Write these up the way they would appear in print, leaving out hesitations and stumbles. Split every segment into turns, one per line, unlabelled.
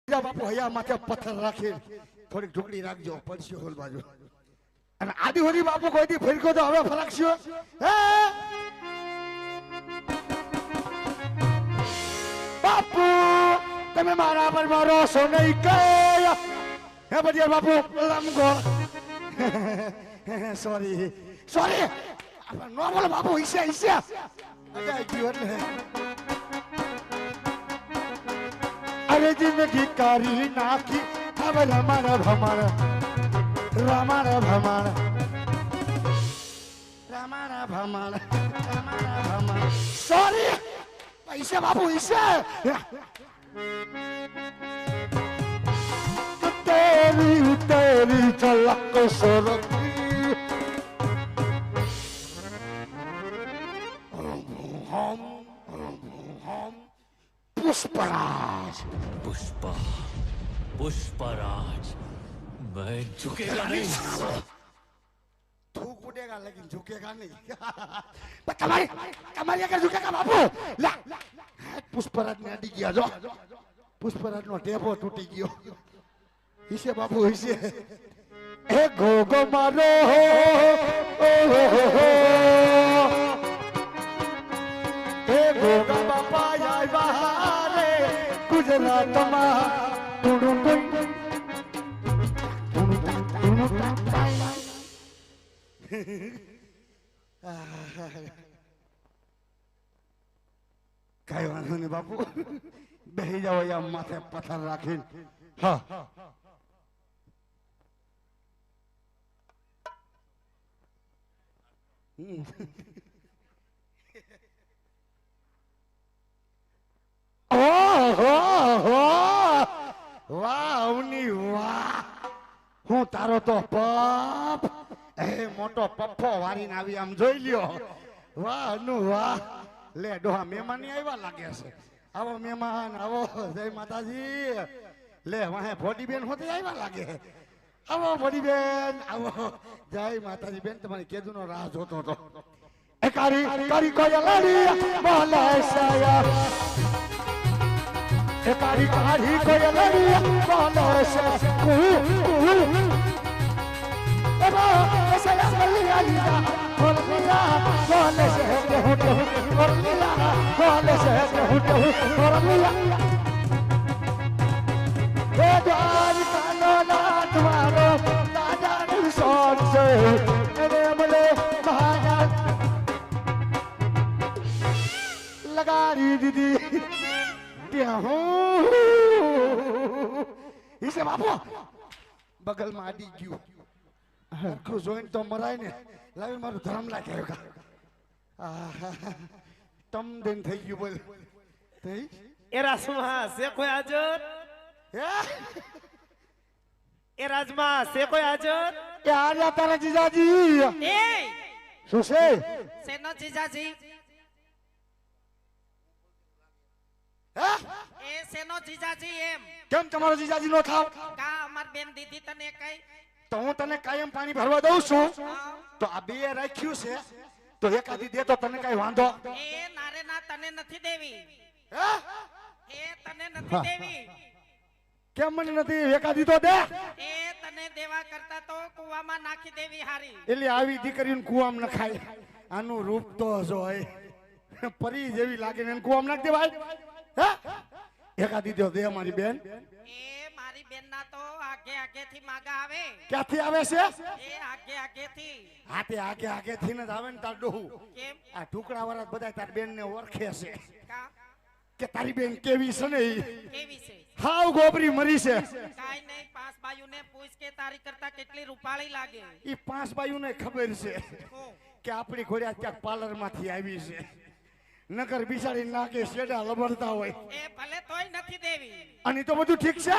બાપુ હૈયા માથે પથ્થર રાખી થોડીક ઢુકડી રાખજો પડશે હોલ બાજુ અને આદિ હોરી બાપુ કોઈથી ફરકો તો હવે ફરકશો હે બાપુ તમે મારા પર મારો સોનઈ કે હે બડિયા બાપુ લમગો સોરી સોરી નો બોલો બાપુ ઈસે અજા જીવન હે अरे जिंदगी कारी नाकी अब रमण भमण सॉरी पैसे बाबू इसे तेरी तेरी झलक सरकी हम पुष्पराज
पुष्पराज मैं झुकेगा नहीं
थूक उड़ेगा लेकिन झुकेगा नहीं कमारी अगर झुकेगा बाबू ला पुष्पराज ने अड़ी गया जो पुष्पराज नो टेपो टूटी गयो इसे बाबू इसे ए गोगो मारो ए गोगा बापा आय बहारे गुजरात में कई वांधो नहीं बापू बेही जाओ या माथे पत्थर राखी हाँ वाह उनी वाह हूँ तारो तो पप ए मोटो पप्पो वारी आवी आम જોઈ લ્યો વાહ नु वाह ले डोहा मेहमान आव्या लागे छे आवो मेहमान आवो जय माताजी ले वाहे भोडी बेन होते आव्या लागे आवो भोडी बेन आवो जय माताजी बेन तुम्हारी केदुनो राह जोतो तो ए कारी कारी कोयलाड़ी बोले साया ए कारी कारी कोयलाड़ी बोले से लगारी दीदी इसे बापू बगल में आडी गयो हरखो જોઈન તો મરાય ને લાવી મારું ધર્મ લાગ્યો કા તમ દિન થઈ ગયું બોલ થઈ
ए राजमा से कोई हाजर ए राजमा से कोई हाजर
એ આર્યા તારા જીજાજી
એ
શું છે
સેનો જીજાજી
હે
એ સેનો જીજાજી એમ
કેમ તમારો જીજાજી નો થાવ
કા અમાર બેન દીદી તને કઈ
તો હું તને કાયમ પાણી ભરવા દઉં છું તો આ બે રાખ્યું છે તો એકાદી દે તો તને કઈ વાંધો
એ નારે ના તને નથી દેવી
હે
એ તને નથી દેવી
કેમ મને નથી એકાદી તો દે
એ તને દેવા કરતા તો કુવામાં નાખી દેવી હારી
એટલે આવી દીકરીને કુવામાં નખાય આનું રૂપ તો જોય પરી જેવી લાગે ને કુવામાં નાખ દેવાય હે એકાદી દો દે મારી બેન
એ મારી બેન ના તો આગે આગે થી માગા આવે
ક્યાંથી આવે છે
એ આગે આગે થી
હાથે આગે થી ને જ આવે ને તાર ડોહું
કેમ
આ ટુકડા વાળા બધા તાર બેન ને ઓળખે છે
કા
કે તારી બેન કેવી છે ને ઈ
કેવી છે
હાવ ગોબરી મરી છે
કાઈ નહીં પાંચ બાયુ ને પૂછ કે તારી કરતા કેટલી રૂપાળી લાગે
ઈ પાંચ બાયુ ને ખબર છે
હું
કે આપણી ઘોડિયા ક્યાંક પાર્લર માંથી આવી છે નકર બિચારી નાકે શેડા લબડતા હોય
એ ભલે તોય નથી દેવી
અને તો બધું ઠીક છે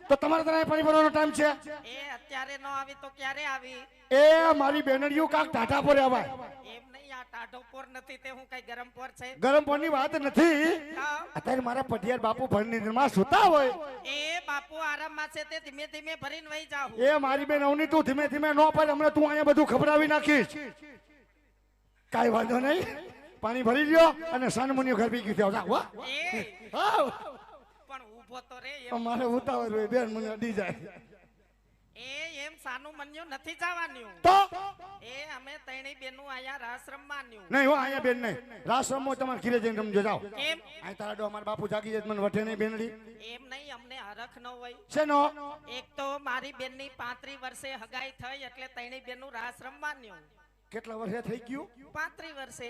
તો તમારે તને પાણી ભરવાનો ટાઈમ છે
એ અત્યારે નો આવી તો ક્યારે આવી
એ મારી બેનડીઓ કાક ટાટા પર આવાય
એમ નહીં આ ટાઢો પોર નથી તે હું કઈ ગરમ પોર છે
ગરમ પાણી વાત નથી
હા.
અત્યારે મારા પટિયાર બાપુ ભરની માં સુતા હોય
એ બાપુ આરામમાં છે તે ધીમે ધીમે ભરીને વહી જાવ
એ મારી બેન અવની તું ધીમે ધીમે નો પર હમણાં તું અહીંયા બધું ખબરાવી નાખીશ કાઈ વાંધો નહીં પાણી ભરી લ્યો અને સાનમુનિયો ઘર ભી ગયો જાવ
એ
હા
પણ ઊભો તો રે એમ.
અમારે ઉતાવળ હોય બેન મને અડી જાય
એમ સાનું મન્યું નથી જવાનું.
તો
અમે ત્રણેય બેનું આયા રાસ રમવાનું.
નહીં હો અહીંયા બેન નહીં રાસ રમો તમારે ઘીરે જઈને રમજો જાઓ
કેમ?
અહીં તારા ડો અમારા બાપુ જાગી જાય મને વઠે નહીં બેનડી
એમ નહીં, અમને હરખ ન હોય.
શેનો
એક તો મારી બેનની 35 વર્ષે હગાઈ થઈ એટલે ત્રણેય બેનું રાસ રમવાનું.
કેટલા વર્ષે થઈ ગયું
35 વર્ષે.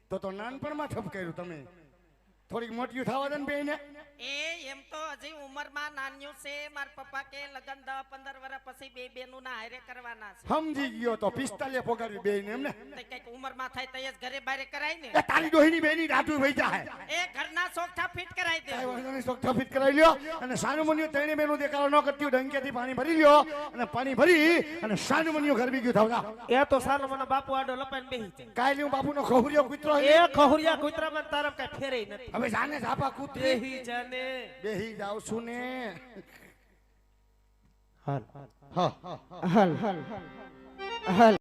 તો નાનપણમાં ઠપકાર્યું તમે થોડીક મોટી થવા દે ને બેને
એમ તો હજી ઉંમરમાં નાન્યું છે. માર પપ્પા કે લગન 10-15 વર્ષ પછી બે બેનું ના હારે કરવાના છે.
સમજી ગયો તો 45 પોગાડવી બેન એમને
તો કઈક ઉંમરમાં થાય તો જ ઘરે બારે કરાય ને.
એ તારી ડોહીની બેની દાઢું વઈ જાય
એ ઘરના સોખા ફિટ કરાઈ દે.
કાંઈ વાંધો નહીં સોખા ફિટ કરાવી લ્યો અને સાનુમન્યુ ત્રણે બેનું દેખાડો ન કરતી હોય ડંકેથી પાણી ભરી લ્યો અને પાણી ભરી અને સાનુમન્યુ ઘર બી ગયું થાવડા
એ તો સાનો મને બાપુ આડો લપાઈને બેહી જાય.
કાઈ હું બાપુનો ખોહરિયો કૂતરો
એ ખહુરિયા કૂતરામાં તારા કઈ ફેરેય નથી.
હવે જાને ઝાપા કૂતરી
બેહી જાને.
બેહી જાવ છું ને
હાલ
હા
હાલ હાલ